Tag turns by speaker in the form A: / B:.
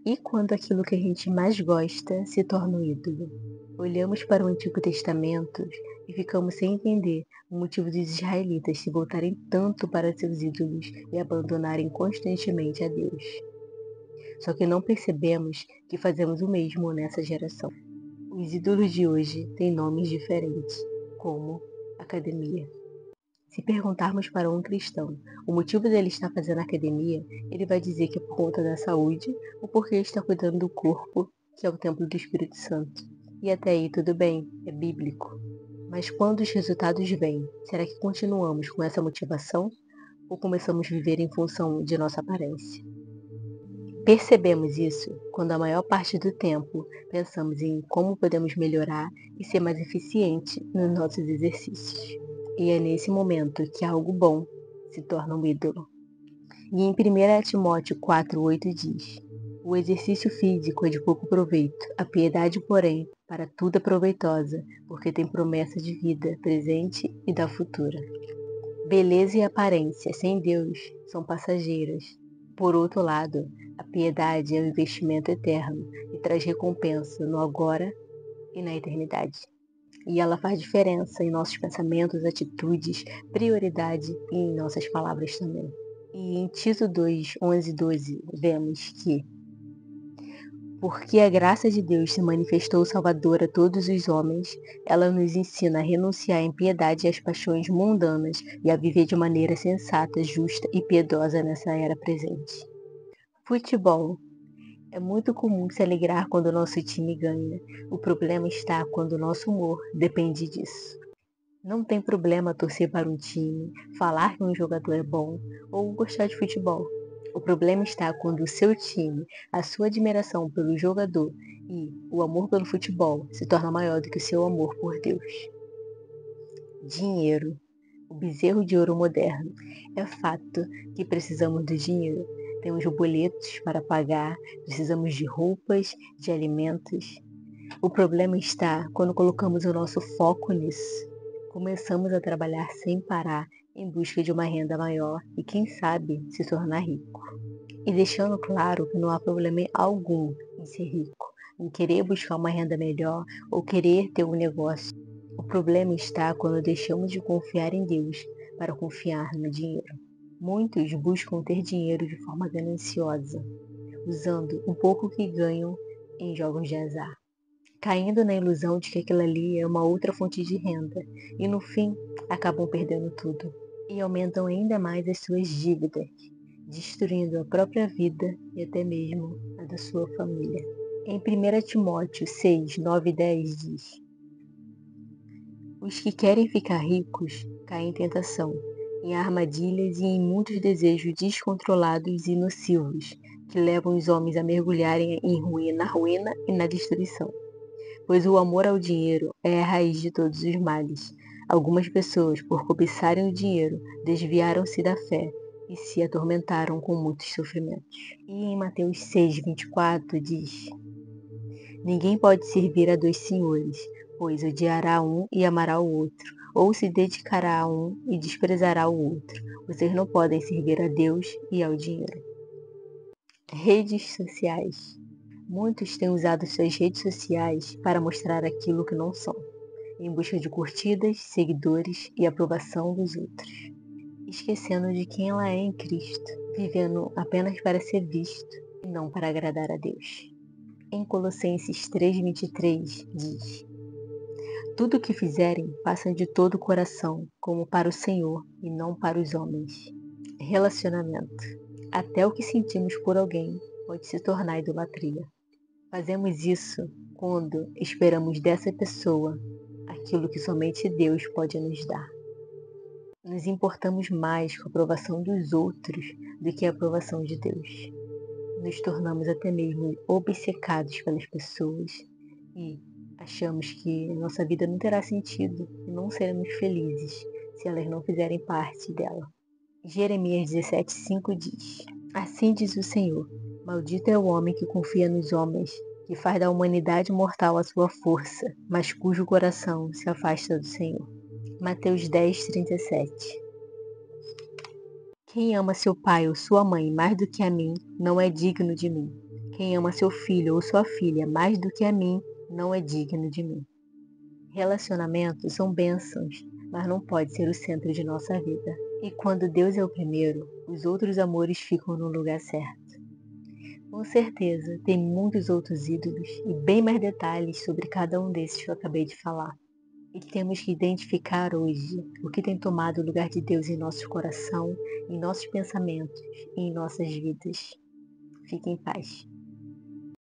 A: E quando aquilo que a gente mais gosta se torna um ídolo? Olhamos para o Antigo Testamento e ficamos sem entender o motivo dos israelitas se voltarem tanto para seus ídolos e abandonarem constantemente a Deus. Só que não percebemos que fazemos o mesmo nessa geração. Os ídolos de hoje têm nomes diferentes, como academia. Se perguntarmos para um cristão o motivo dele estar fazendo academia, ele vai dizer que é por conta da saúde ou porque está cuidando do corpo, que é o templo do Espírito Santo. E até aí tudo bem, é bíblico. Mas quando os resultados vêm, será que continuamos com essa motivação ou começamos a viver em função de nossa aparência? Percebemos isso quando a maior parte do tempo pensamos em como podemos melhorar e ser mais eficiente nos nossos exercícios. E é nesse momento que algo bom se torna um ídolo. E em 1 Timóteo 4,8 diz: o exercício físico é de pouco proveito, a piedade, porém, para tudo é proveitosa, porque tem promessa de vida presente e da futura. Beleza e aparência sem Deus são passageiras. Por outro lado, a piedade é um investimento eterno e traz recompensa no agora e na eternidade. E ela faz diferença em nossos pensamentos, atitudes, prioridade e em nossas palavras também. E em Tito 2, 11 e 12, vemos que porque a graça de Deus se manifestou salvadora a todos os homens, ela nos ensina a renunciar à impiedade e às paixões mundanas e a viver de maneira sensata, justa e piedosa nessa era presente. Futebol. É muito comum se alegrar quando o nosso time ganha. O problema está quando o nosso humor depende disso. Não tem problema torcer para um time, falar que um jogador é bom ou gostar de futebol. O problema está quando o seu time, a sua admiração pelo jogador e o amor pelo futebol se torna maior do que o seu amor por Deus. Dinheiro. O bezerro de ouro moderno. É fato que precisamos do dinheiro. Temos boletos para pagar, precisamos de roupas, de alimentos. O problema está quando colocamos o nosso foco nisso. Começamos a trabalhar sem parar em busca de uma renda maior e, quem sabe, se tornar rico. E deixando claro que não há problema algum em ser rico, em querer buscar uma renda melhor ou querer ter um negócio. O problema está quando deixamos de confiar em Deus para confiar no dinheiro. Muitos buscam ter dinheiro de forma gananciosa, usando o pouco que ganham em jogos de azar, caindo na ilusão de que aquilo ali é uma outra fonte de renda e no fim acabam perdendo tudo e aumentam ainda mais as suas dívidas, destruindo a própria vida e até mesmo a da sua família. Em 1 Timóteo 6, 9 e 10 diz: os que querem ficar ricos caem em tentação, em armadilhas e em muitos desejos descontrolados e nocivos que levam os homens a mergulharem na ruína e na destruição. Pois o amor ao dinheiro é a raiz de todos os males. Algumas pessoas, por cobiçarem o dinheiro, desviaram-se da fé e se atormentaram com muitos sofrimentos. E em Mateus 6,24 diz: ninguém pode servir a dois senhores, pois odiará um e amará o outro, ou se dedicará a um e desprezará o outro. Vocês não podem servir a Deus e ao dinheiro. Redes sociais. Muitos têm usado suas redes sociais para mostrar aquilo que não são, em busca de curtidas, seguidores e aprovação dos outros, esquecendo de quem ela é em Cristo, vivendo apenas para ser visto e não para agradar a Deus. Em Colossenses 3,23 diz: tudo o que fizerem, façam de todo o coração, como para o Senhor e não para os homens. Relacionamento. Até o que sentimos por alguém pode se tornar idolatria. Fazemos isso quando esperamos dessa pessoa aquilo que somente Deus pode nos dar. Nos importamos mais com a aprovação dos outros do que a aprovação de Deus. Nos tornamos até mesmo obcecados pelas pessoas e achamos que nossa vida não terá sentido e não seremos felizes se elas não fizerem parte dela. Jeremias 17,5 diz: assim diz o Senhor, maldito é o homem que confia nos homens, que faz da humanidade mortal a sua força, mas cujo coração se afasta do Senhor. Mateus 10,37. Quem ama seu pai ou sua mãe mais do que a mim, não é digno de mim. Quem ama seu filho ou sua filha mais do que a mim, não é digno de mim. Relacionamentos são bênçãos, mas não pode ser o centro de nossa vida. E quando Deus é o primeiro, os outros amores ficam no lugar certo. Com certeza, tem muitos outros ídolos e bem mais detalhes sobre cada um desses que eu acabei de falar. E temos que identificar hoje o que tem tomado o lugar de Deus em nosso coração, em nossos pensamentos e em nossas vidas. Fique em paz.